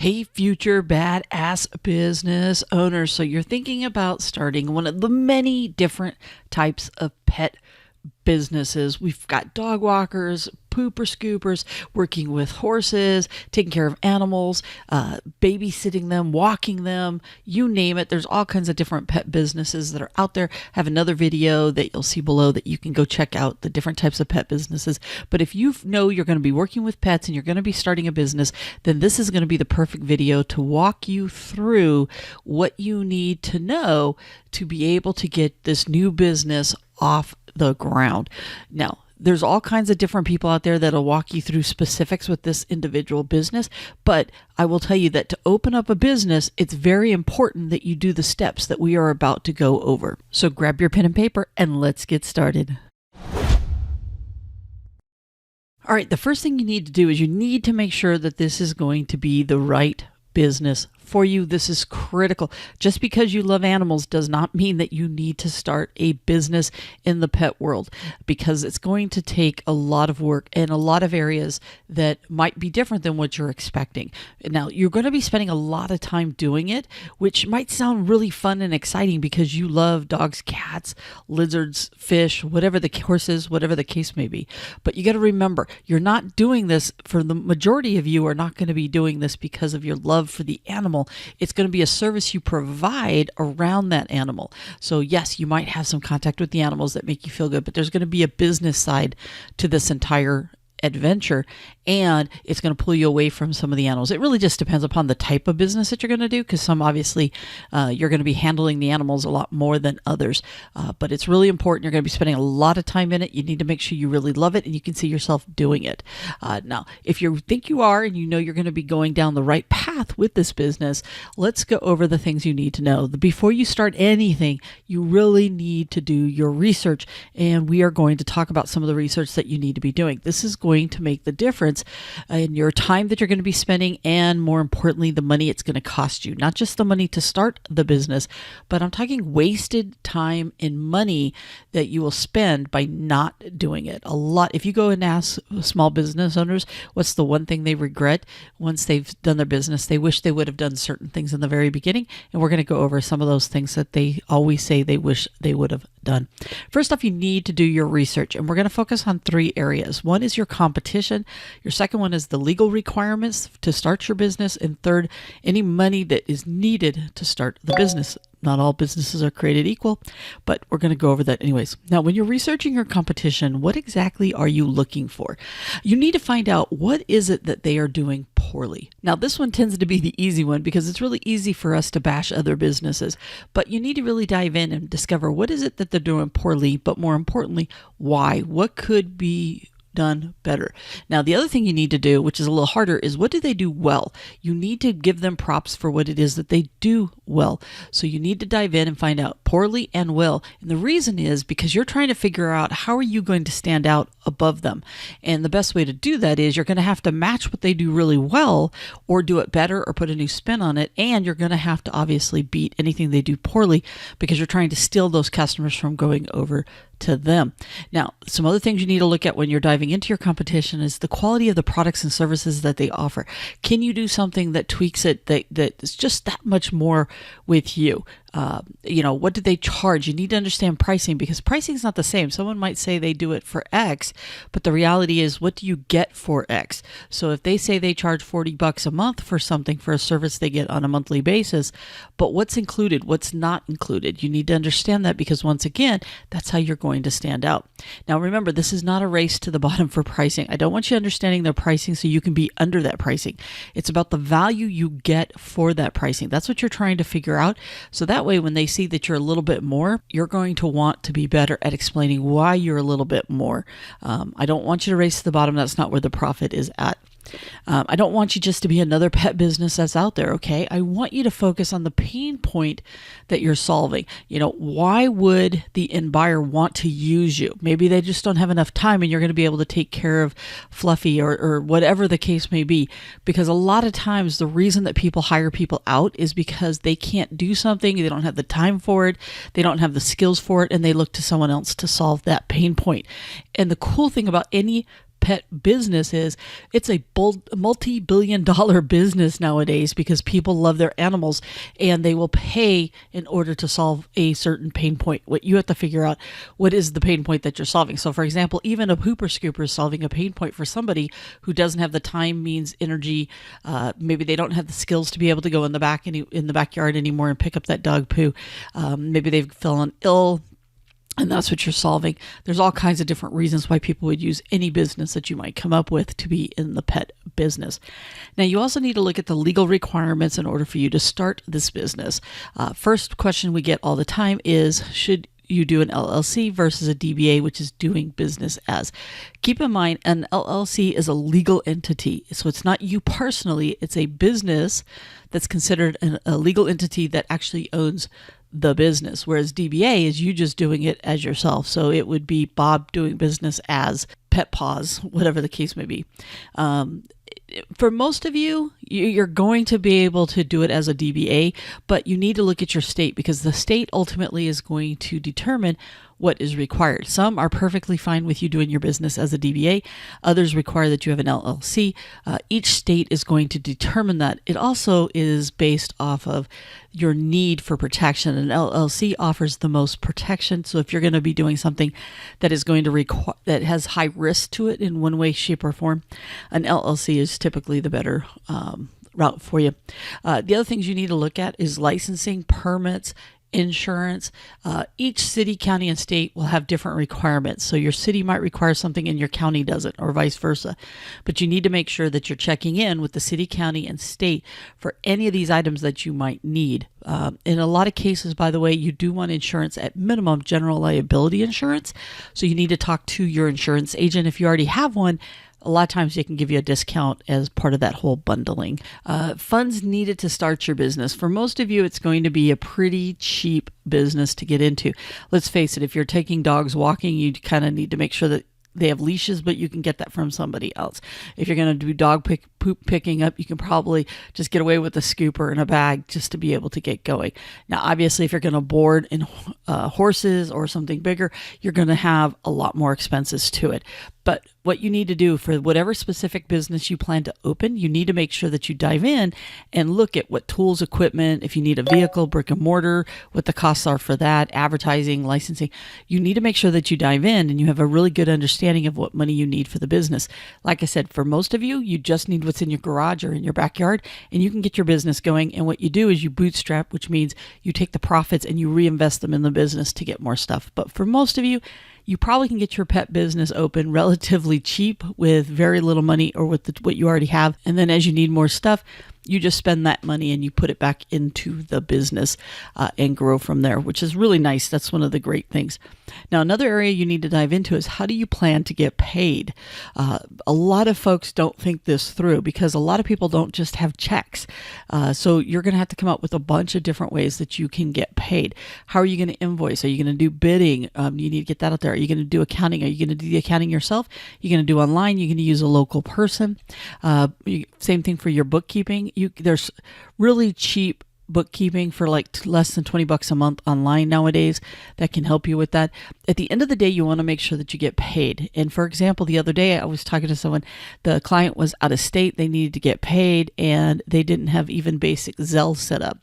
Hey, future badass business owners. So you're thinking about starting one of the many different types of pet businesses. We've got dog walkers, pooper scoopers, working with horses, taking care of animals, babysitting them, walking them, you name it. There's all kinds of different pet businesses that are out there. I have another video that you'll see below that you can go check out the different types of pet businesses. But if you know you're going to be working with pets and you're going to be starting a business, then this is going to be the perfect video to walk you through what you need to know to be able to get this new business off the ground. Now, there's all kinds of different people out there that'll walk you through specifics with this individual business, but I will tell you that to open up a business, it's very important that you do the steps that we are about to go over. So grab your pen and paper and let's get started. All right, the first thing you need to do is you need to make sure that this is going to be the right business for you. This is critical. Just because you love animals does not mean that you need to start a business in the pet world, because it's going to take a lot of work in a lot of areas that might be different than what you're expecting. Now, you're going to be spending a lot of time doing it, which might sound really fun and exciting because you love dogs, cats, lizards, fish, whatever the horses, whatever the case may be. But you got to remember, you're not doing this, for the majority of you are not going to be doing this because of your love for the animal. It's going to be a service you provide around that animal. So yes, you might have some contact with the animals that make you feel good, but there's going to be a business side to this entire adventure, and it's going to pull you away from some of the animals. It really just depends upon the type of business that you're going to do, because some obviously you're going to be handling the animals a lot more than others, but it's really important. You're going to be spending a lot of time in it. You need to make sure you really love it and you can see yourself doing it. Now, if you think you are and you know you're going to be going down the right path with this business, let's go over the things you need to know. Before you start anything, you really need to do your research, and we are going to talk about some of the research that you need to be doing. This is going to make the difference in your time that you're going to be spending, and more importantly, the money it's going to cost you. Not just the money to start the business, but I'm talking wasted time and money that you will spend by not doing it. A lot. If you go and ask small business owners what's the one thing they regret once they've done their business, they wish they would have done certain things in the very beginning, and we're going to go over some of those things that they always say they wish they would have done. First off, you need to do your research, and we're going to focus on three areas. One is your competition. Your second one is the legal requirements to start your business. And third, any money that is needed to start the business. Not all businesses are created equal, but we're going to go over that anyways. Now, when you're researching your competition, what exactly are you looking for? You need to find out what is it that they are doing poorly. Now, this one tends to be the easy one because it's really easy for us to bash other businesses, but you need to really dive in and discover what is it that they're doing poorly, but more importantly, why? What could be done better? Now, the other thing you need to do, which is a little harder, is what do they do well? You need to give them props for what it is that they do well. So you need to dive in and find out poorly and well. And the reason is because you're trying to figure out how are you going to stand out above them. And the best way to do that is you're going to have to match what they do really well, or do it better, or put a new spin on it. And you're going to have to obviously beat anything they do poorly, because you're trying to steal those customers from going over to them. Now, some other things you need to look at when you're diving into your competition is the quality of the products and services that they offer. Can you do something that tweaks it, that is just that much more with you? What do they charge? You need to understand pricing, because pricing is not the same. Someone might say they do it for X, but the reality is, what do you get for X? So if they say they charge $40 a month for something, for a service they get on a monthly basis, but what's included, what's not included? You need to understand that, because once again, that's how you're going to stand out. Now, remember, this is not a race to the bottom for pricing. I don't want you understanding their pricing so you can be under that pricing. It's about the value you get for that pricing. That's what you're trying to figure out. So that way, when they see that you're a little bit more, you're going to want to be better at explaining why you're a little bit more. I don't want you to race to the bottom. That's not where the profit is at. I don't want you just to be another pet business that's out there, okay? I want you to focus on the pain point that you're solving. Why would the end buyer want to use you? Maybe they just don't have enough time and you're going to be able to take care of Fluffy or whatever the case may be. Because a lot of times the reason that people hire people out is because they can't do something, they don't have the time for it, they don't have the skills for it, and they look to someone else to solve that pain point. And the cool thing about any pet business is, it's a multi-billion-dollar business nowadays because people love their animals and they will pay in order to solve a certain pain point. What you have to figure out, what is the pain point that you're solving? So for example, even a pooper scooper is solving a pain point for somebody who doesn't have the time, means, energy. Maybe they don't have the skills to be able to go in the backyard anymore and pick up that dog poo. Maybe they've fallen ill, and that's what you're solving. There's all kinds of different reasons why people would use any business that you might come up with to be in the pet business. Now, you also need to look at the legal requirements in order for you to start this business. First question we get all the time is, should you do an LLC versus a DBA, which is doing business as? Keep in mind, an LLC is a legal entity. So it's not you personally, it's a business that's considered a legal entity that actually owns the business, whereas DBA is you just doing it as yourself. So it would be Bob doing business as Pet Paws, whatever the case may be. For most of you, you're going to be able to do it as a DBA, but you need to look at your state because the state ultimately is going to determine what is required. Some are perfectly fine with you doing your business as a DBA. Others require that you have an LLC. Each state is going to determine that. It also is based off of your need for protection. An LLC offers the most protection. So if you're going to be doing something that is going to require, that has high risk to it in one way, shape, or form, an LLC is typically the better route for you. The other things you need to look at is licensing, permits, insurance. Each city, county, and state will have different requirements. So your city might require something and your county doesn't, or vice versa. But you need to make sure that you're checking in with the city, county, and state for any of these items that you might need. In a lot of cases, by the way, you do want insurance, at minimum general liability insurance. So you need to talk to your insurance agent. If you already have one, a lot of times they can give you a discount as part of that whole bundling. Funds needed to start your business. For most of you, it's going to be a pretty cheap business to get into. Let's face it, if you're taking dogs walking, you kind of need to make sure that they have leashes, but you can get that from somebody else. If you're going to do poop picking up, you can probably just get away with a scooper and a bag just to be able to get going. Now, obviously, if you're going to board in horses or something bigger, you're going to have a lot more expenses to it. But what you need to do for whatever specific business you plan to open, you need to make sure that you dive in and look at what tools, equipment, if you need a vehicle, brick and mortar, what the costs are for that, advertising, licensing. You need to make sure that you dive in and you have a really good understanding of what money you need for the business. Like I said, for most of you, you just need what's in your garage or in your backyard and you can get your business going. And what you do is you bootstrap, which means you take the profits and you reinvest them in the business to get more stuff. But for most of you, you probably can get your pet business open relatively cheap with very little money or with what you already have. And then as you need more stuff, you just spend that money and you put it back into the business and grow from there, which is really nice. That's one of the great things. Now, another area you need to dive into is how do you plan to get paid? A lot of folks don't think this through because a lot of people don't just have checks. So you're going to have to come up with a bunch of different ways that you can get paid. How are you going to invoice? Are you going to do bidding? You need to get that out there. Are you going to do accounting? Are you going to do the accounting yourself? You're going to do online? You're going to use a local person? Same thing for your bookkeeping. There's really cheap bookkeeping for like less than $20 a month online nowadays that can help you with that. At the end of the day, you want to make sure that you get paid. And for example, the other day I was talking to someone, the client was out of state, they needed to get paid and they didn't have even basic Zelle set up.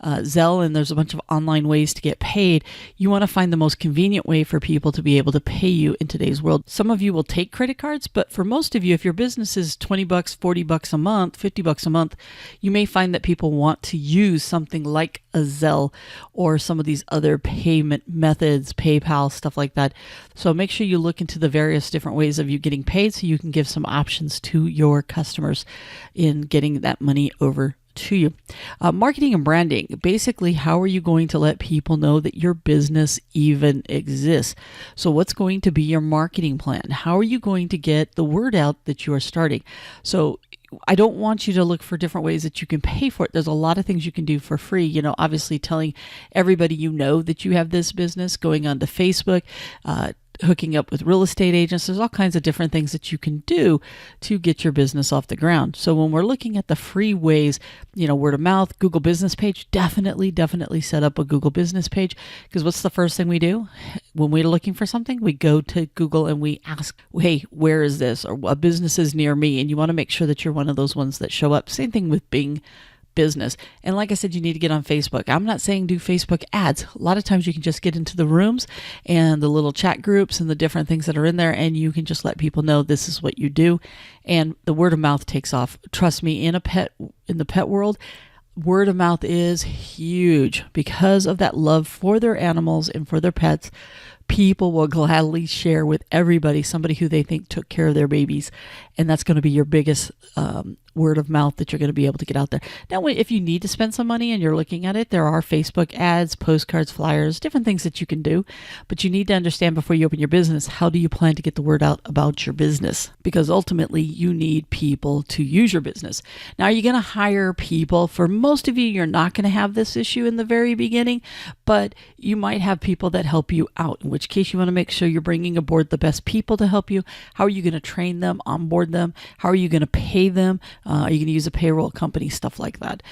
Zelle, and there's a bunch of online ways to get paid. You want to find the most convenient way for people to be able to pay you in today's world. Some of you will take credit cards, but for most of you, if your business is $20, $40 a month, $50 a month, you may find that people want to use something like a Zelle or some of these other payment methods, PayPal, stuff like that. So make sure you look into the various different ways of you getting paid so you can give some options to your customers in getting that money over to you. Marketing and branding. Basically, how are you going to let people know that your business even exists? So what's going to be your marketing plan? How are you going to get the word out that you are starting? So I don't want you to look for different ways that you can pay for it. There's a lot of things you can do for free. You know, obviously telling everybody you know that you have this business, going onto Facebook, hooking up with real estate agents. There's all kinds of different things that you can do to get your business off the ground. So when we're looking at the free ways, word of mouth, Google business page, definitely set up a Google business page, because what's the first thing we do when we're looking for something? We go to Google and we ask, hey, where is this? Or what business is near me? And you want to make sure that you're one of those ones that show up. Same thing with Bing business. And like I said, you need to get on Facebook. I'm not saying do Facebook ads. A lot of times you can just get into the rooms and the little chat groups and the different things that are in there, and you can just let people know this is what you do. And the word of mouth takes off. Trust me, in the pet world, word of mouth is huge because of that love for their animals and for their pets. People will gladly share with everybody somebody who they think took care of their babies. And that's going to be your biggest word of mouth that you're going to be able to get out there. Now, if you need to spend some money and you're looking at it, there are Facebook ads, postcards, flyers, different things that you can do. But you need to understand before you open your business, how do you plan to get the word out about your business? Because ultimately, you need people to use your business. Now, are you going to hire people? For most of you, you're not going to have this issue in the very beginning, but you might have people that help you out, in which case you want to make sure you're bringing aboard the best people to help you. How are you going to train them, onboard them? How are you going to pay them? Are you going to use a payroll company, stuff like that?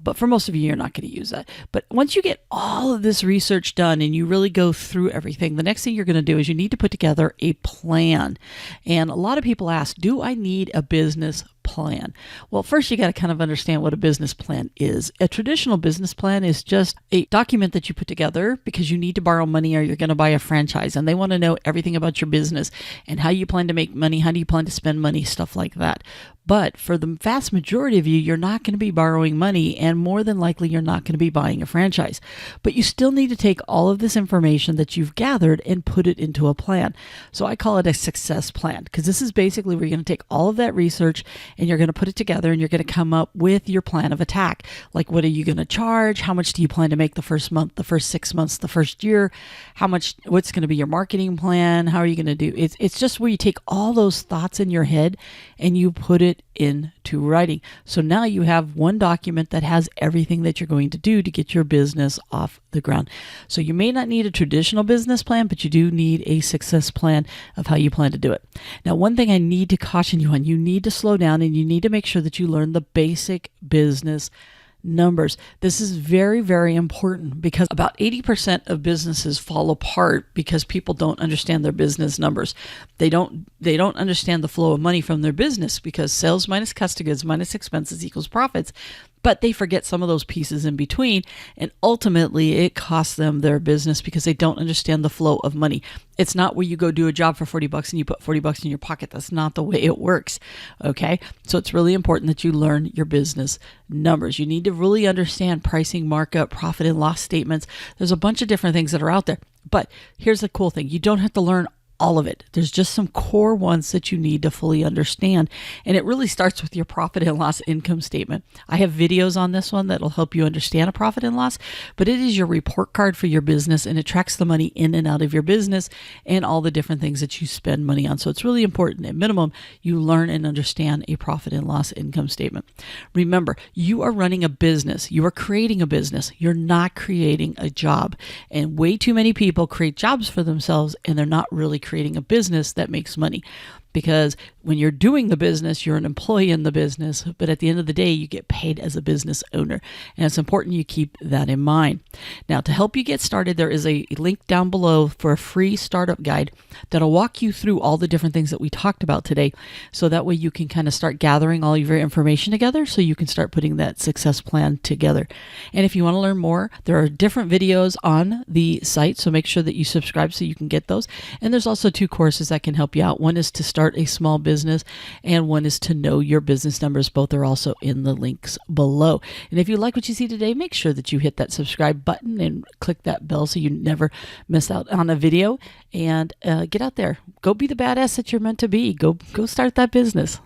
But for most of you, you're not going to use that. But once you get all of this research done and you really go through everything, the next thing you're going to do is you need to put together a plan. And a lot of people ask, do I need a business plan? Well, first you got to kind of understand what a business plan is. A traditional business plan is just a document that you put together because you need to borrow money or you're going to buy a franchise, and they want to know everything about your business and how you plan to make money, how do you plan to spend money, stuff like that. But for the vast majority of you, you're not going to be borrowing money, and more than likely, you're not going to be buying a franchise. But you still need to take all of this information that you've gathered and put it into a plan. So I call it a success plan, because this is basically where you're going to take all of that research and you're going to put it together and you're going to come up with your plan of attack. Like, what are you going to charge? How much do you plan to make the first month, the first 6 months, the first year? What's going to be your marketing plan? How are you going to do? It's just where you take all those thoughts in your head and you put it into writing. So now you have one document that has everything that you're going to do to get your business off the ground. So you may not need a traditional business plan, but you do need a success plan of how you plan to do it. Now, one thing I need to caution you on, you need to slow down and you need to make sure that you learn the basic business numbers. This is very, very important because about 80% of businesses fall apart because people don't understand their business numbers. They don't understand the flow of money from their business, because sales minus cost of goods minus expenses equals profits. But they forget some of those pieces in between, and ultimately it costs them their business because they don't understand the flow of money. It's not where you go do a job for $40 and you put $40 in your pocket. That's not the way it works. Okay. So it's really important that you learn your business numbers. You need to really understand pricing, markup, profit and loss statements. There's a bunch of different things that are out there. But here's the cool thing. You don't have to learn all of it. There's just some core ones that you need to fully understand. And it really starts with your profit and loss income statement. I have videos on this one that'll help you understand a profit and loss, but it is your report card for your business, and it tracks the money in and out of your business and all the different things that you spend money on. So it's really important, at minimum, you learn and understand a profit and loss income statement. Remember, you are running a business. You are creating a business. You're not creating a job. And way too many people create jobs for themselves, and they're not really creating a business that makes money. Because when you're doing the business, you're an employee in the business, but at the end of the day, you get paid as a business owner. And it's important you keep that in mind. Now, to help you get started, there is a link down below for a free startup guide that'll walk you through all the different things that we talked about today. So that way you can kind of start gathering all of your information together so you can start putting that success plan together. And if you want to learn more, there are different videos on the site, so make sure that you subscribe so you can get those. And there's also 2 courses that can help you out. One is to start a small business, and one is to know your business numbers. Both are also in the links below. And if you like what you see today, make sure that you hit that subscribe button and click that bell so you never miss out on a video. And get out there. Go be the badass that you're meant to be. Go start that business.